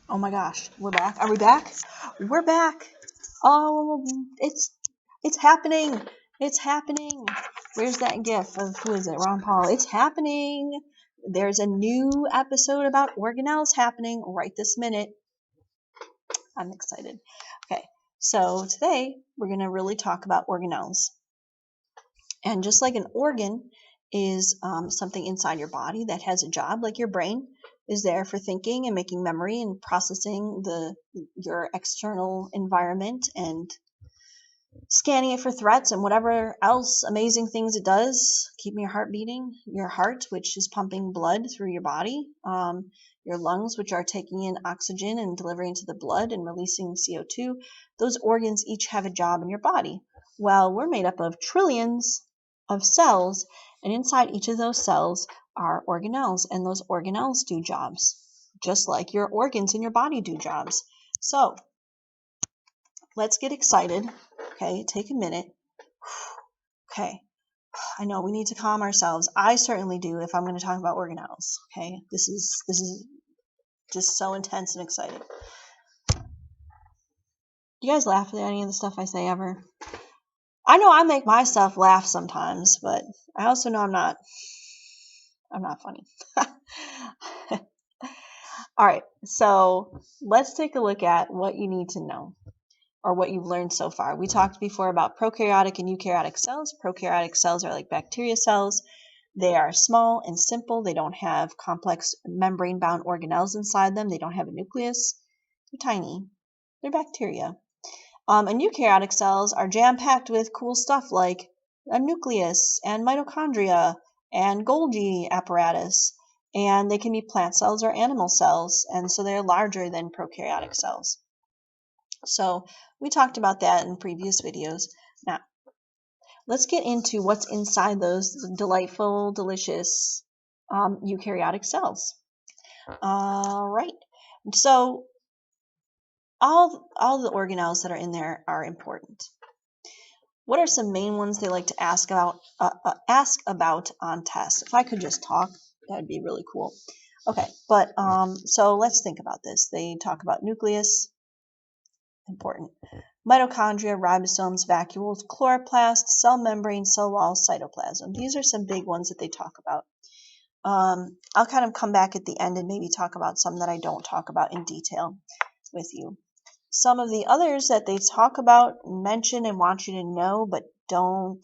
Oh my gosh, we're back. Are we back? We're back. Oh, it's happening. It's happening. Where's that gif of who is it? Ron Paul. It's happening. There's a new episode about organelles happening right this minute. I'm excited. Okay, so today we're going to really talk about organelles. And just like an organ is something inside your body that has a job, like your brain is there for thinking and making memory and processing your external environment and scanning it for threats and whatever else amazing things it does, keeping your heart beating, your heart, which is pumping blood through your body, your lungs, which are taking in oxygen and delivering to the blood and releasing CO2. Those organs each have a job in your body. Well, we're made up of trillions of cells, and inside each of those cells are organelles, and those organelles do jobs, just like your organs in your body do jobs. So let's get excited. Okay, take a minute. Okay, I know we need to calm ourselves. I certainly do if I'm going to talk about organelles. Okay, this is just so intense and exciting. Do you guys laugh at any of the stuff I say ever? I know I make myself laugh sometimes, but I also know I'm not funny. All right, so let's take a look at what you need to know, or what you've learned so far. We talked before about prokaryotic and eukaryotic cells. Prokaryotic cells are like bacteria cells. They are small and simple. They don't have complex membrane-bound organelles inside them. They don't have a nucleus. They're tiny. They're bacteria. And eukaryotic cells are jam-packed with cool stuff like a nucleus and mitochondria and Golgi apparatus. And they can be plant cells or animal cells, and so they're larger than prokaryotic cells. So we talked about that in previous videos. Now, let's get into what's inside those delightful, delicious eukaryotic cells. All right. So all the organelles that are in there are important. What are some main ones they like to ask about on tests? If I could just talk, that would be really cool. Okay, but so let's think about this. They talk about nucleus, important. Mitochondria, ribosomes, vacuoles, chloroplast, cell membrane, cell walls, cytoplasm. These are some big ones that they talk about. I'll kind of come back at the end and maybe talk about some that I don't talk about in detail with you. Some of the others that they talk about, mention, and want you to know, but don't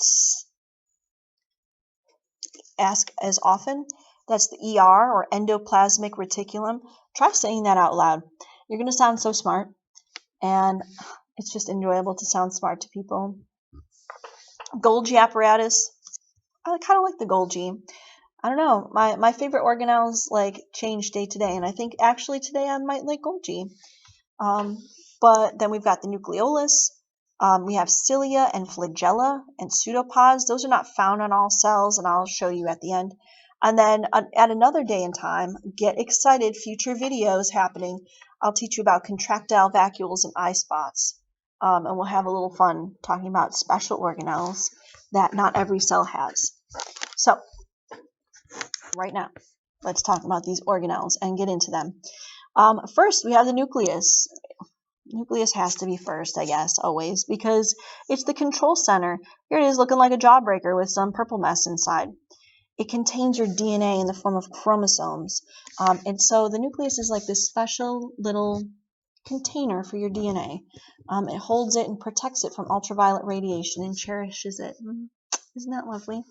ask as often, that's the ER, or endoplasmic reticulum. Try saying that out loud. You're going to sound so smart, and it's just enjoyable to sound smart to people. Golgi apparatus. I kind of like the Golgi. I don't know. My favorite organelles like change day to day, and I think actually today I might like Golgi. But then we've got the nucleolus. We have cilia and flagella and pseudopods. Those are not found on all cells, and I'll show you at the end. And then at another day and time, get excited, future videos happening. I'll teach you about contractile vacuoles and eye spots. And we'll have a little fun talking about special organelles that not every cell has. So, right now, let's talk about these organelles and get into them. First, we have the nucleus. Nucleus has to be first, I guess, always, because it's the control center. Here it is looking like a jawbreaker with some purple mess inside. It contains your DNA in the form of chromosomes. And so the nucleus is like this special little container for your DNA. It holds it and protects it from ultraviolet radiation and cherishes it. Isn't that lovely?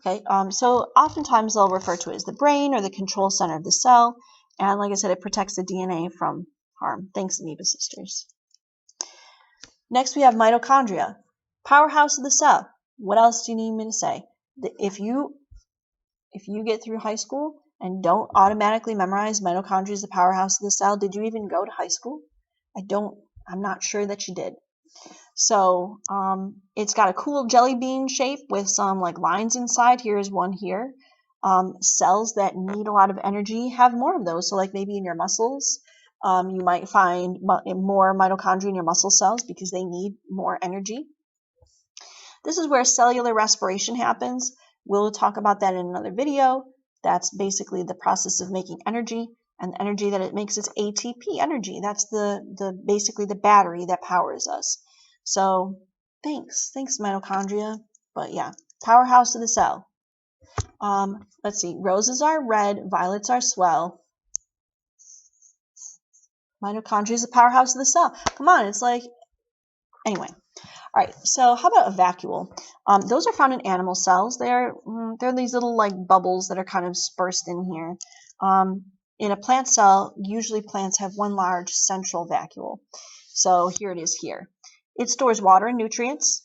Okay, so oftentimes they'll refer to it as the brain or the control center of the cell. And like I said, it protects the DNA from harm. Thanks, Amoeba Sisters. Next, we have mitochondria, powerhouse of the cell. What else do you need me to say? If you get through high school and don't automatically memorize mitochondria is the powerhouse of the cell, did you even go to high school? I'm not sure that you did. So it's got a cool jelly bean shape with some like lines inside. Here's one here. Cells that need a lot of energy have more of those. So like maybe in your muscles, you might find more mitochondria in your muscle cells because they need more energy. This is where cellular respiration happens. We'll talk about that in another video. That's basically the process of making energy. And the energy that it makes is ATP energy. That's basically the battery that powers us. So thanks mitochondria. But yeah, powerhouse of the cell. Let's see. Roses are red, violets are swell. Mitochondria is the powerhouse of the cell. Come on, it's like, anyway. All right, so how about a vacuole? Those are found in animal cells. They're these little like bubbles that are kind of dispersed in here. In a plant cell, usually plants have one large central vacuole. So here it is here. It stores water and nutrients.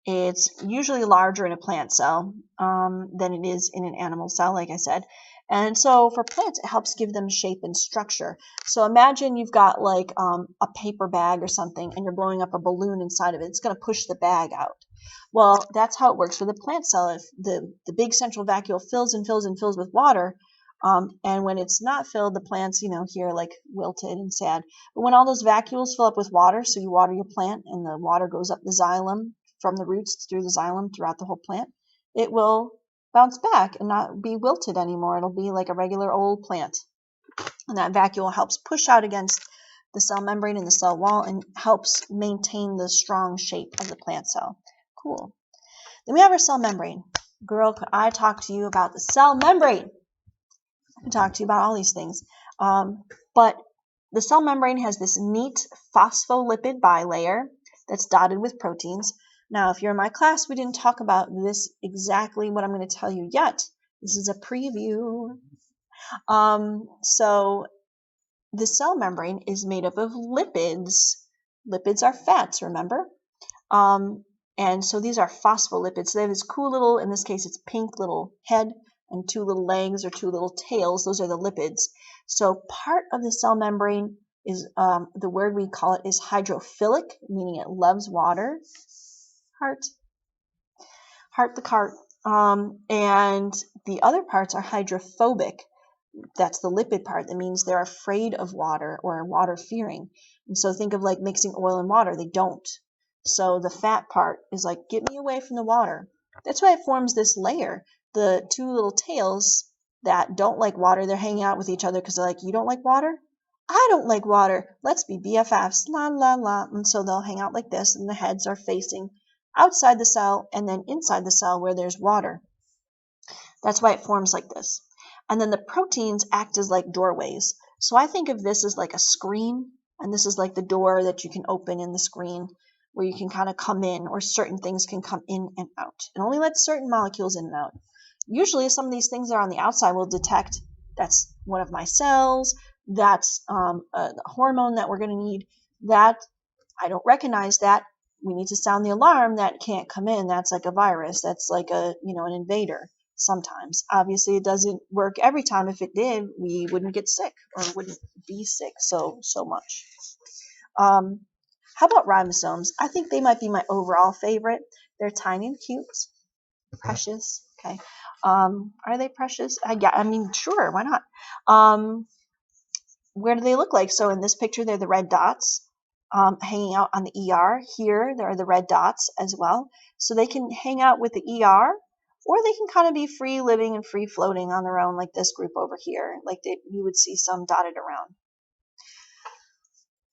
It's usually larger in a plant cell than it is in an animal cell, like I said. And so for plants, it helps give them shape and structure. So imagine you've got like a paper bag or something, and you're blowing up a balloon inside of it. It's going to push the bag out. Well, that's how it works for the plant cell. If the big central vacuole fills and fills and fills with water, and when it's not filled, the plant's, here like wilted and sad. But when all those vacuoles fill up with water, so you water your plant and the water goes up the xylem from the roots through the xylem throughout the whole plant, it will bounce back and not be wilted anymore. It'll be like a regular old plant. And that vacuole helps push out against the cell membrane and the cell wall and helps maintain the strong shape of the plant cell. Cool. Then we have our cell membrane. Girl, could I talk to you about the cell membrane? I can talk to you about all these things. But the cell membrane has this neat phospholipid bilayer that's dotted with proteins. Now, if you're in my class, we didn't talk about this exactly what I'm going to tell you yet. This is a preview. So the cell membrane is made up of lipids. Lipids are fats, remember? And so these are phospholipids. So they have this cool little, in this case, it's pink little head and two little legs or two little tails. Those are the lipids. So part of the cell membrane is, the word we call it is hydrophilic, meaning it loves water. Heart the cart. And the other parts are hydrophobic. That's the lipid part. That means they're afraid of water or water fearing. And so think of like mixing oil and water. They don't. So the fat part is like, get me away from the water. That's why it forms this layer. The two little tails that don't like water, they're hanging out with each other because they're like, you don't like water? I don't like water. Let's be BFFs. La, la, la. And so they'll hang out like this, and the heads are facing outside the cell and then inside the cell where there's water. That's why it forms like this. And then the proteins act as like doorways. So I think of this as like a screen, and this is like the door that you can open in the screen where you can kind of come in, or certain things can come in and out. It only lets certain molecules in and out. Usually some of these things that are on the outside will detect that's one of my cells, that's a hormone that we're going to need, that I don't recognize that. We need to sound the alarm. That can't come in. That's like a virus. That's like an invader. Sometimes. Obviously, it doesn't work every time. If it did, we wouldn't get sick or wouldn't be sick so much. How about ribosomes? I think they might be my overall favorite. They're tiny and cute. Precious. Okay. Are they precious? I mean, sure. Why not? Where do they look like? So in this picture, they're the red dots hanging out on the ER. Here, there are the red dots as well. So they can hang out with the ER, or they can kind of be free living and free floating on their own, like this group over here, like you would see some dotted around.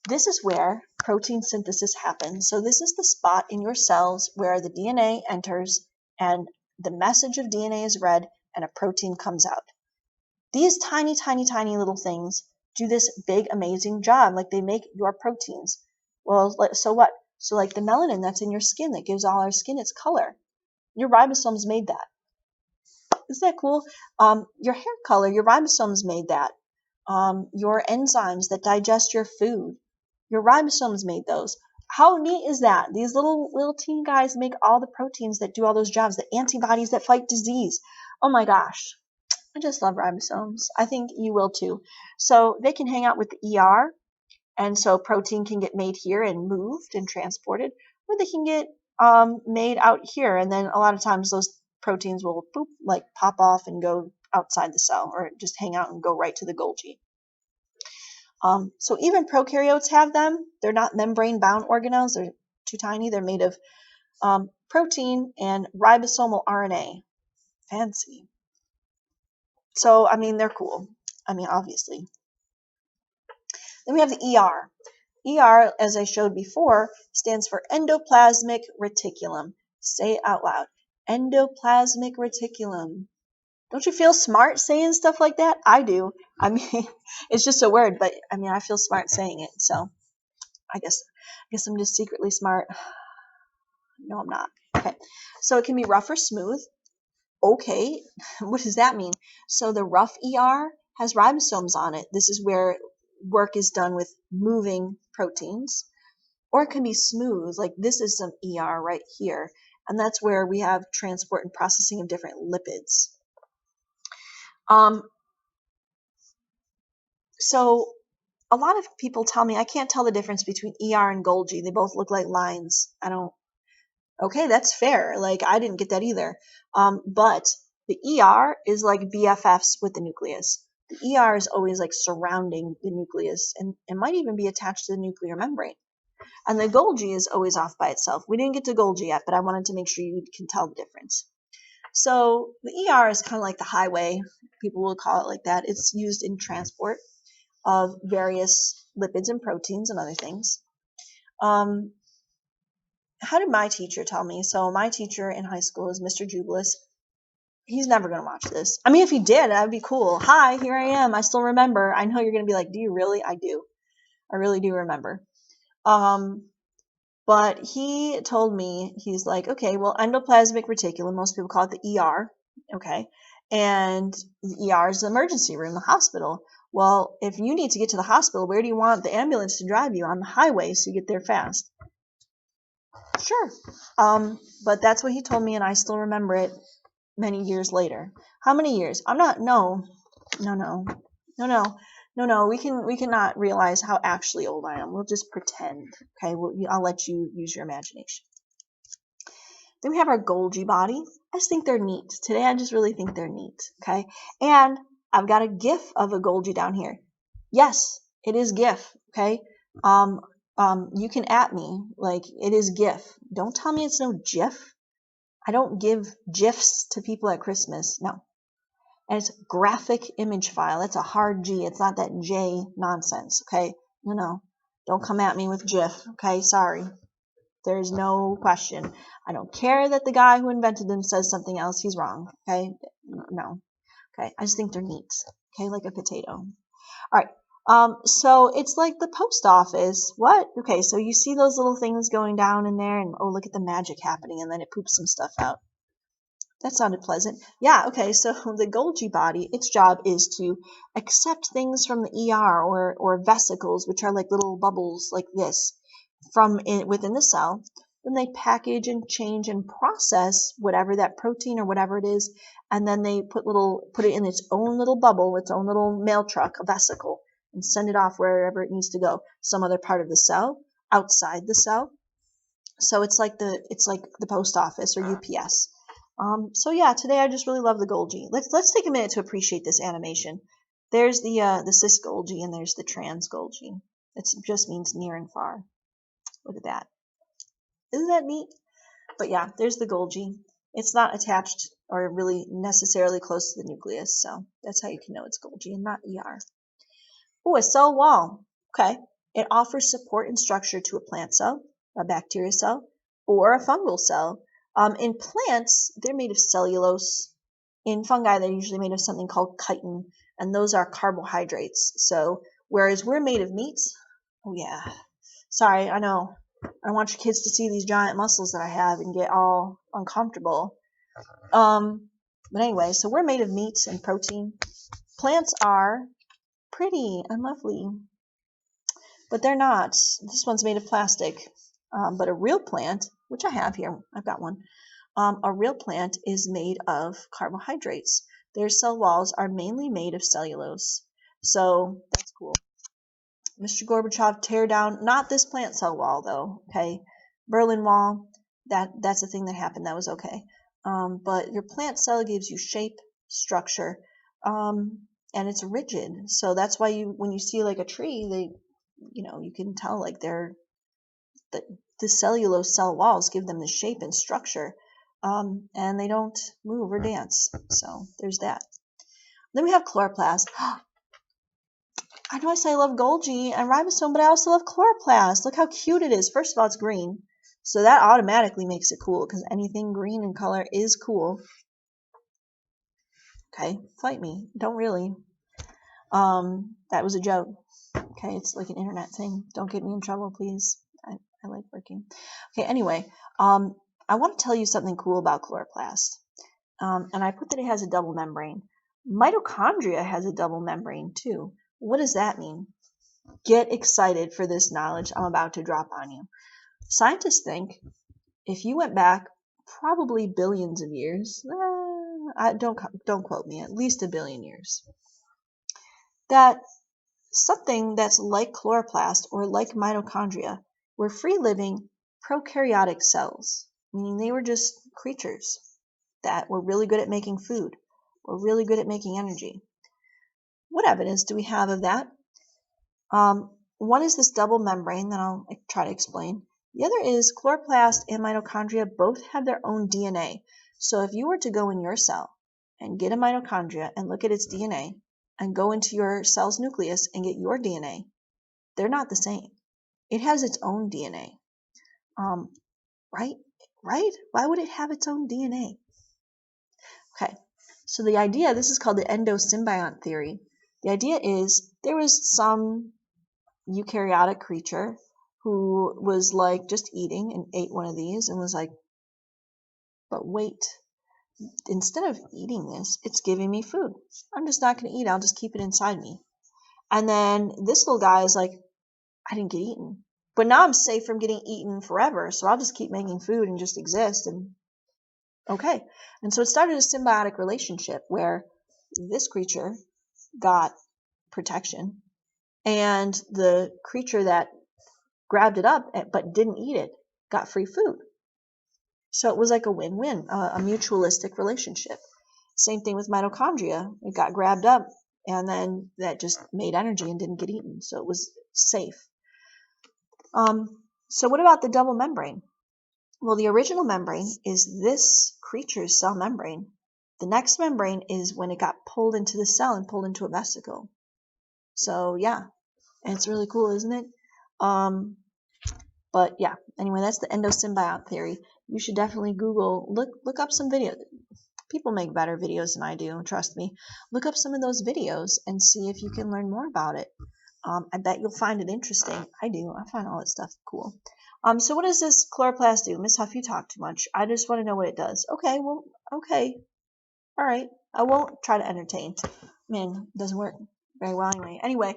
This is where protein synthesis happens. So this is the spot in your cells where the DNA enters and the message of DNA is read and a protein comes out. These tiny, tiny, tiny little things do this big, amazing job. Like they make your proteins. Well, so what? So like the melanin that's in your skin that gives all our skin its color. Your ribosomes made that. Isn't that cool? Your hair color, your ribosomes made that. Your enzymes that digest your food, your ribosomes made those. How neat is that? These little teeny guys make all the proteins that do all those jobs, the antibodies that fight disease. Oh my gosh. I just love ribosomes. I think you will too. So they can hang out with the ER, and so protein can get made here and moved and transported, or they can get made out here, and then a lot of times those proteins will pop off and go outside the cell, or just hang out and go right to the Golgi. So even prokaryotes have them. They're not membrane-bound organelles. They're too tiny. They're made of protein and ribosomal RNA. Fancy. So, I mean, they're cool. I mean, obviously. Then we have the ER. ER, as I showed before, stands for endoplasmic reticulum. Say it out loud. Endoplasmic reticulum. Don't you feel smart saying stuff like that? I do. I mean, it's just a word, but I mean, I feel smart saying it. So I guess I'm just secretly smart. No, I'm not. Okay. So it can be rough or smooth. Okay. What does that mean? So the rough ER has ribosomes on it. This is where work is done with moving proteins. Or it can be smooth, like this is some ER right here. And that's where we have transport and processing of different lipids. So a lot of people tell me I can't tell the difference between ER and Golgi. They both look like lines. Okay, that's fair. Like, I didn't get that either. But the ER is like BFFs with the nucleus. The ER is always like surrounding the nucleus and it might even be attached to the nuclear membrane. And the Golgi is always off by itself. We didn't get to Golgi yet, but I wanted to make sure you can tell the difference. So the ER is kind of like the highway. People will call it like that. It's used in transport of various lipids and proteins and other things. How did my teacher tell me? So my teacher in high school is Mr. Jubilis. He's never going to watch this. I mean, if he did, that would be cool. Hi, here I am. I still remember. I know you're going to be like, do you really? I do. I really do remember. But he told me, he's like, okay, well, endoplasmic reticulum, most people call it the ER, okay? And the ER is the emergency room, the hospital. Well, if you need to get to the hospital, where do you want the ambulance to drive you? On the highway, so you get there fast. Sure. But that's what he told me, and I still remember it many years later. How many years? I'm not, no. We cannot realize how actually old I am. We'll just pretend, okay? I'll let you use your imagination. Then we have our Golgi body. I just think they're neat. Today, I just really think they're neat, okay? And I've got a GIF of a Golgi down here. Yes, it is GIF, okay? You can at me, like, it is GIF. Don't tell me it's no GIF. I don't give GIFs to people at Christmas, no. And it's graphic image file. It's a hard G. It's not that J nonsense, okay? No. Don't come at me with GIF, okay? Sorry. There's no question. I don't care that the guy who invented them says something else. He's wrong, okay? No. Okay, I just think they're neat, okay? Like a potato. All right. So it's like the post office. What? Okay, so you see those little things going down in there, and oh, look at the magic happening, and then it poops some stuff out. That sounded pleasant. Yeah, okay, so the Golgi body, its job is to accept things from the ER or vesicles, which are like little bubbles like this, within the cell. Then they package and change and process whatever that protein or whatever it is, and then they put it in its own little bubble, its own little mail truck, a vesicle, and send it off wherever it needs to go, some other part of the cell, outside the cell. So it's like the post office or UPS. So yeah, today I just really love the Golgi. Let's take a minute to appreciate this animation. There's the cis Golgi and there's the trans Golgi. It just means near and far. Look at that. Isn't that neat? But yeah, there's the Golgi. It's not attached or really necessarily close to the nucleus, so that's how you can know it's Golgi and not ER. Oh, a cell wall. Okay. It offers support and structure to a plant cell, a bacteria cell, or a fungal cell. In plants, they're made of cellulose. In fungi, they're usually made of something called chitin, and those are carbohydrates. So, whereas we're made of meats, oh yeah. Sorry, I know. I want your kids to see these giant muscles that I have and get all uncomfortable. But anyway, so we're made of meats and protein. Plants are pretty and lovely, but they're not. This one's made of plastic. But a real plant, which I have here, I've got one. A real plant is made of carbohydrates. Their cell walls are mainly made of cellulose. So that's cool. Mr. Gorbachev, tear down, not this plant cell wall though, okay? Berlin Wall, that's a thing that happened, that was okay. But your plant cell gives you shape, structure, and it's rigid. So that's why when you see like a tree, you can tell like the cellulose cell walls give them the shape and structure, and they don't move or dance. So there's that. Then we have chloroplast. I know I say I love Golgi and ribosome, but I also love chloroplast. Look how cute it is. First of all, it's green, so that automatically makes it cool because anything green in color is cool. Okay, fight me. Don't really. That was a joke. Okay, it's like an internet thing. Don't get me in trouble, please. I like working. Okay, anyway, I want to tell you something cool about chloroplast. And I put that it has a double membrane. Mitochondria has a double membrane too. What does that mean? Get excited for this knowledge I'm about to drop on you. Scientists think if you went back probably billions of years, don't quote me, at least a billion years, that something that's like chloroplast or like mitochondria were free-living prokaryotic cells, meaning they were just creatures that were really good at making food, were really good at making energy. What evidence do we have of that? One is this double membrane that I'll try to explain. The other is chloroplast and mitochondria both have their own DNA. So if you were to go in your cell and get a mitochondria and look at its DNA and go into your cell's nucleus and get your DNA, they're not the same. It has its own DNA. Right? Why would it have its own DNA? Okay, so the idea, this is called the endosymbiont theory. The idea is there was some eukaryotic creature who was like just eating and ate one of these and was like, but wait, instead of eating this, it's giving me food. I'm just not going to eat. I'll just keep it inside me. And then this little guy is like, I didn't get eaten, but now I'm safe from getting eaten forever. So I'll just keep making food and just exist. And okay. And so it started a symbiotic relationship where this creature got protection and the creature that grabbed it up but didn't eat it got free food. So it was like a win-win, a mutualistic relationship. Same thing with mitochondria. It got grabbed up and then that just made energy and didn't get eaten. So it was safe. So what about the double membrane? Well, the original membrane is this creature's cell membrane. The next membrane is when it got pulled into the cell and pulled into a vesicle. So yeah, and it's really cool, isn't it? But yeah, anyway, that's the endosymbiont theory. You should definitely look up some videos. People make better videos than I do, trust me. Look up some of those videos and see if you can learn more about it. I bet you'll find it interesting. I do. I find all that stuff cool. So what does this chloroplast do? Miss Huff, you talk too much. I just want to know what it does. Okay, well, okay. All right. I won't try to entertain. Man, it doesn't work very well anyway. Anyway,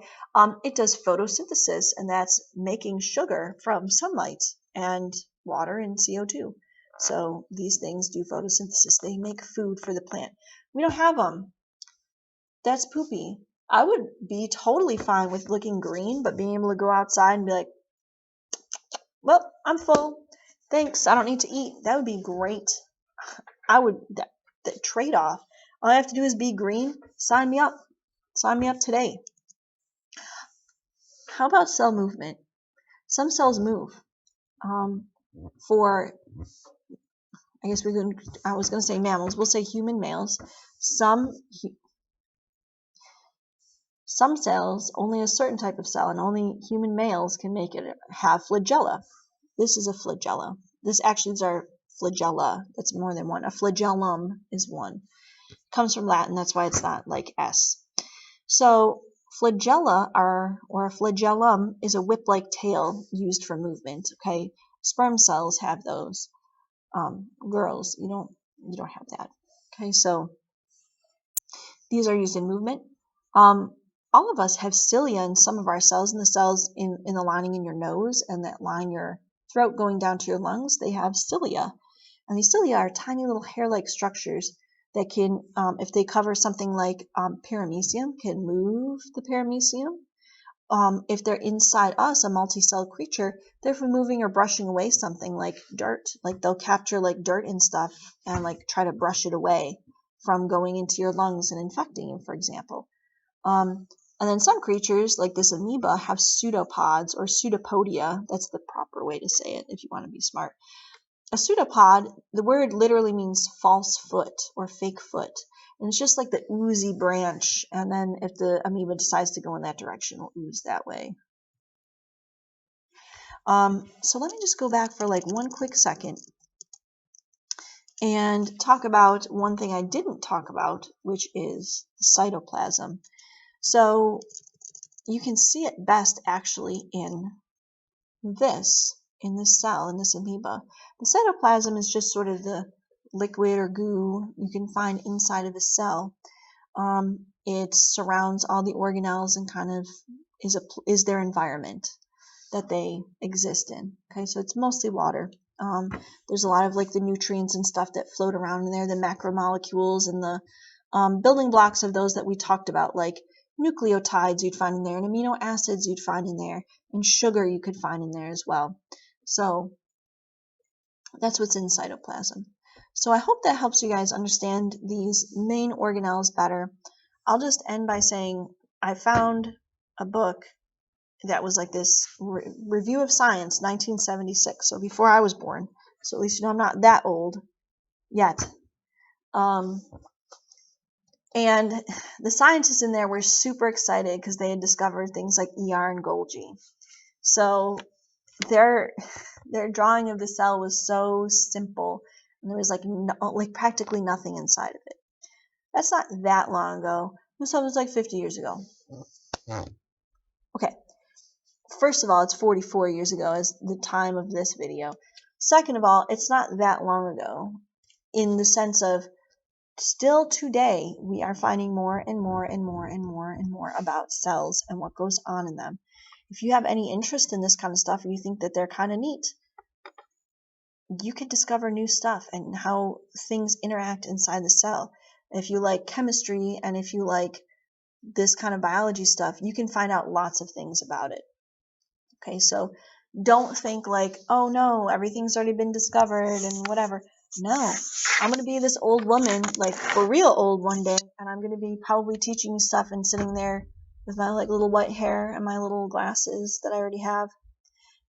it does photosynthesis, and that's making sugar from sunlight and water and CO2. So these things do photosynthesis. They make food for the plant. We don't have them. That's poopy. I would be totally fine with looking green, but being able to go outside and be like, well, I'm full. Thanks. I don't need to eat. That would be great. I would, the trade-off. All I have to do is be green. Sign me up. Sign me up today. How about cell movement? Some cells move. For, I guess I was going to say mammals. We'll say human males. Some cells, only a certain type of cell, and only human males can make it, have flagella. This is a flagella. These are flagella. That's more than one. A flagellum is one. Comes from Latin, that's why it's not like S. So flagella or a flagellum is a whip-like tail used for movement. Okay, sperm cells have those. Girls, you don't have that. Okay, so these are used in movement. All of us have cilia in some of our cells, and the cells in the lining in your nose and that line your throat going down to your lungs, they have cilia. And these cilia are tiny little hair-like structures that can, if they cover something like paramecium, can move the paramecium. If they're inside us, a multi-celled creature, they're moving or brushing away something like dirt. Like they'll capture like dirt and stuff and like try to brush it away from going into your lungs and infecting you, for example. And then some creatures, like this amoeba, have pseudopods or pseudopodia. That's the proper way to say it if you want to be smart. a pseudopod, the word literally means false foot or fake foot. And it's just like the oozy branch. And then if the amoeba decides to go in that direction, it'll ooze that way. So let me just go back for like one quick second and talk about one thing I didn't talk about, which is the cytoplasm. So you can see it best actually in this cell, in this amoeba. The cytoplasm is just sort of the liquid or goo you can find inside of a cell. It surrounds all the organelles and kind of is their environment that they exist in. Okay, so it's mostly water. There's a lot of like the nutrients and stuff that float around in there, the macromolecules and the building blocks of those that we talked about, like nucleotides you'd find in there, and amino acids you'd find in there, and sugar you could find in there as well. So that's what's in cytoplasm. So I hope that helps you guys understand these main organelles better. I'll just end by saying I found a book that was like this review of science, 1976, so before I was born. So at least you know I'm not that old yet. And the scientists in there were super excited because they had discovered things like ER and Golgi. So their drawing of the cell was so simple, and there was like practically nothing inside of it. That's not that long ago. This was like 50 years ago. Okay. First of all, it's 44 years ago as the time of this video. Second of all, it's not that long ago in the sense of still today we are finding more and more and more and more and more about cells and what goes on in them. If you have any interest in this kind of stuff and you think that they're kind of neat, you could discover new stuff and how things interact inside the cell. If you like chemistry and if you like this kind of biology stuff, you can find out lots of things about it. Okay, so don't think like, oh no, everything's already been discovered and whatever. No, I'm going to be this old woman, like for real old one day, and I'm going to be probably teaching you stuff and sitting there with my like little white hair and my little glasses that I already have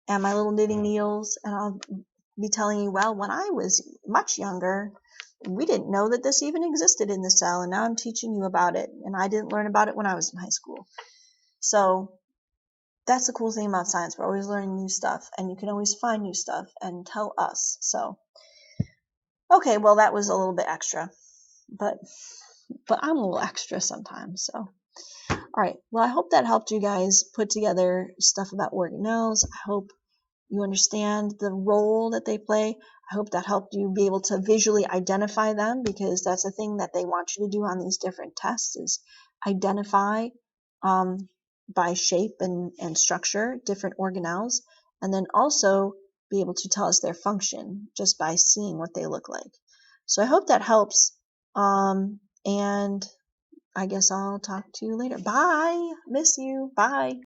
and my little knitting needles, and I'll be telling you, well, when I was much younger, we didn't know that this even existed in the cell, and now I'm teaching you about it, and I didn't learn about it when I was in high school. So that's the cool thing about science. We're always learning new stuff, and you can always find new stuff and tell us. So, okay, well, that was a little bit extra, but I'm a little extra sometimes. So, all right. Well, I hope that helped you guys put together stuff about organelles. I hope you understand the role that they play. I hope that helped you be able to visually identify them, because that's a thing that they want you to do on these different tests is identify by shape and structure different organelles, and then also be able to tell us their function just by seeing what they look like. So I hope that helps, and I guess I'll talk to you later. Bye. Miss you. Bye.